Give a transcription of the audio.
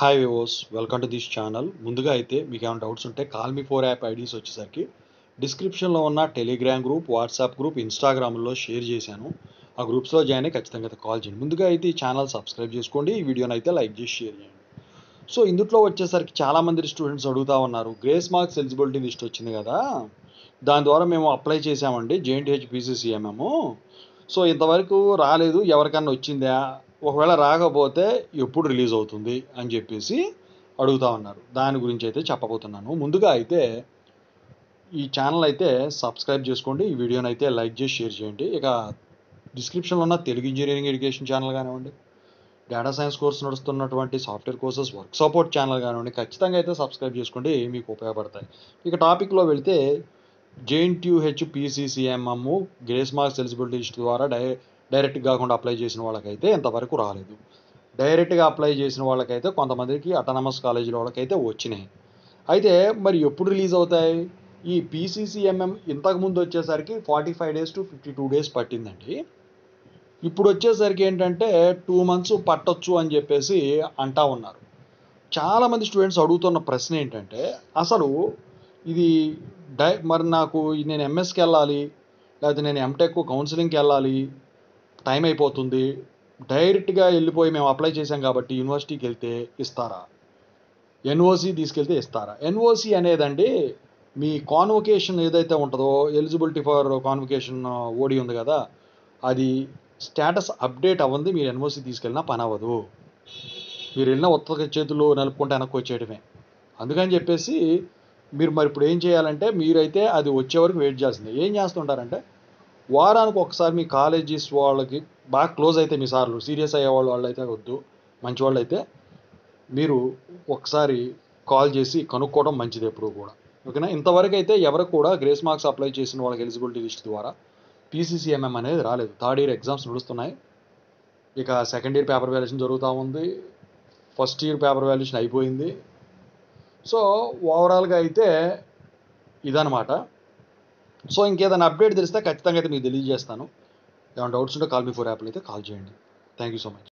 Hi వివోస్, welcome to this channel. ముందుగా అయితే మీకు ఏమైనా డౌట్స్ ఉంటే call me four app IDs వచ్చేసరికి డిస్క్రిప్షన్లో ఉన్న టెలిగ్రామ్ గ్రూప్, వాట్సాప్ గ్రూప్, ఇన్స్టాగ్రామ్లో షేర్ చేశాను. ఆ గ్రూప్స్లో జాయిన్ అయ్యి ఖచ్చితంగా అయితే కాల్ చేయండి. ముందుగా అయితే ఈ ఛానల్ సబ్స్క్రైబ్ చేసుకోండి, ఈ వీడియోని అయితే లైక్ చేసి షేర్ చేయండి. సో ఇందులో వచ్చేసరికి చాలామంది స్టూడెంట్స్ అడుగుతూ ఉన్నారు, గ్రేస్ మార్క్స్ ఎలిజిబిలిటీ లిస్ట్ వచ్చింది కదా, దాని ద్వారా మేము అప్లై చేసామండి జేఎన్టీహెచ్ పీసీసీఎంఎం. సో ఇంతవరకు రాలేదు, ఎవరికన్నా వచ్చిందా, ఒకవేళ రాకపోతే ఎప్పుడు రిలీజ్ అవుతుంది అని చెప్పేసి అడుగుతూ ఉన్నారు. దాని గురించి అయితే చెప్పబోతున్నాను. ముందుగా అయితే ఈ ఛానల్ అయితే సబ్స్క్రైబ్ చేసుకోండి, ఈ వీడియోని అయితే లైక్ చేసి షేర్ చేయండి. ఇక డిస్క్రిప్షన్లో ఉన్న తెలుగు ఇంజనీరింగ్ ఎడ్యుకేషన్ ఛానల్ కానివ్వండి, డేటా సైన్స్ కోర్స్ నడుస్తున్నటువంటి software courses work support channel కానివ్వండి, ఖచ్చితంగా అయితే సబ్స్క్రైబ్ చేసుకోండి, మీకు ఉపయోగపడతాయి. ఇక టాపిక్లో వెళ్తే JNTUH PCCMM grace marks eligibility list ద్వారా డైరెక్ట్గా కాకుండా అప్లై చేసిన వాళ్ళకైతే ఇంతవరకు రాలేదు. డైరెక్ట్గా అప్లై చేసిన వాళ్ళకైతే కొంతమందికి అటానమస్ కాలేజీల వాళ్ళకైతే వచ్చినాయి. అయితే మరి ఎప్పుడు రిలీజ్ అవుతాయి? ఈ పీసీసీఎంఎం ఇంతకుముందు వచ్చేసరికి 45 days to 52 days పట్టిందండి. ఇప్పుడు వచ్చేసరికి ఏంటంటే 2 months పట్టొచ్చు అని చెప్పేసి అంటా ఉన్నారు. చాలామంది స్టూడెంట్స్ అడుగుతున్న ప్రశ్న ఏంటంటే, అసలు ఇది మరి నాకు నేను ఎంఎస్కి వెళ్ళాలి, లేకపోతే నేను ఎంటెక్ కౌన్సిలింగ్కి వెళ్ళాలి, టైం అయిపోతుంది, డైరెక్ట్గా వెళ్ళిపోయి మేము అప్లై చేసాం కాబట్టి యూనివర్సిటీకి వెళ్తే ఇస్తారా, ఎన్ఓసి తీసుకెళ్తే ఇస్తారా? ఎన్ఓసి అనేదండి మీ కాన్వొకేషన్ ఏదైతే ఉంటుందో, ఎలిజిబిలిటీ ఫర్ కాన్వొకేషన్ ఓడి ఉంది కదా, అది స్టేటస్ అప్డేట్ అవ్వంది మీరు ఎన్ఓసి తీసుకెళ్ళినా పని అవ్వదు. మీరు వెళ్ళిన ఉత్తర చేతులు నలుపుకుంటే వెనక్కి వచ్చేయడమే. అందుకని చెప్పేసి మీరు మరి ఇప్పుడు ఏం చేయాలంటే, మీరైతే అది వచ్చే వరకు వెయిట్ చేయాల్సిందే. ఏం చేస్తుంటారంటే, వారానికి ఒకసారి మీ కాలేజెస్ వాళ్ళకి బాగా క్లోజ్ అయితే, మీ సార్లు సీరియస్ అయ్యే వాళ్ళు అయితే వద్దు, మంచి వాళ్ళు అయితే మీరు ఒకసారి కాల్ చేసి కనుక్కోవడం మంచిది ఎప్పుడు కూడా. ఓకేనా? ఇంతవరకు అయితే ఎవరికి కూడా గ్రేస్ మార్క్స్ అప్లై చేసిన వాళ్ళకి ఎలిజిబిలిటీ లిస్ట్ ద్వారా పీసీసీఎంఎం అనేది రాలేదు. థర్డ్ ఇయర్ ఎగ్జామ్స్ నడుస్తున్నాయి, ఇక సెకండ్ ఇయర్ పేపర్ వాల్యుయేషన్ జరుగుతూ ఉంది, ఫస్ట్ ఇయర్ పేపర్ వాల్యుయేషన్ అయిపోయింది. సో ఓవరాల్గా అయితే ఇదనమాట. సో ఇంకేదైనా అప్డేట్ తెలిస్తే ఖచ్చితంగా అయితే మీకు తెలియజేస్తాను. ఏమైనా డౌట్స్ ఉంటే కాల్ మీ ఫోర్ యాప్లో అయితే కాల్ చేయండి. Thank you so much.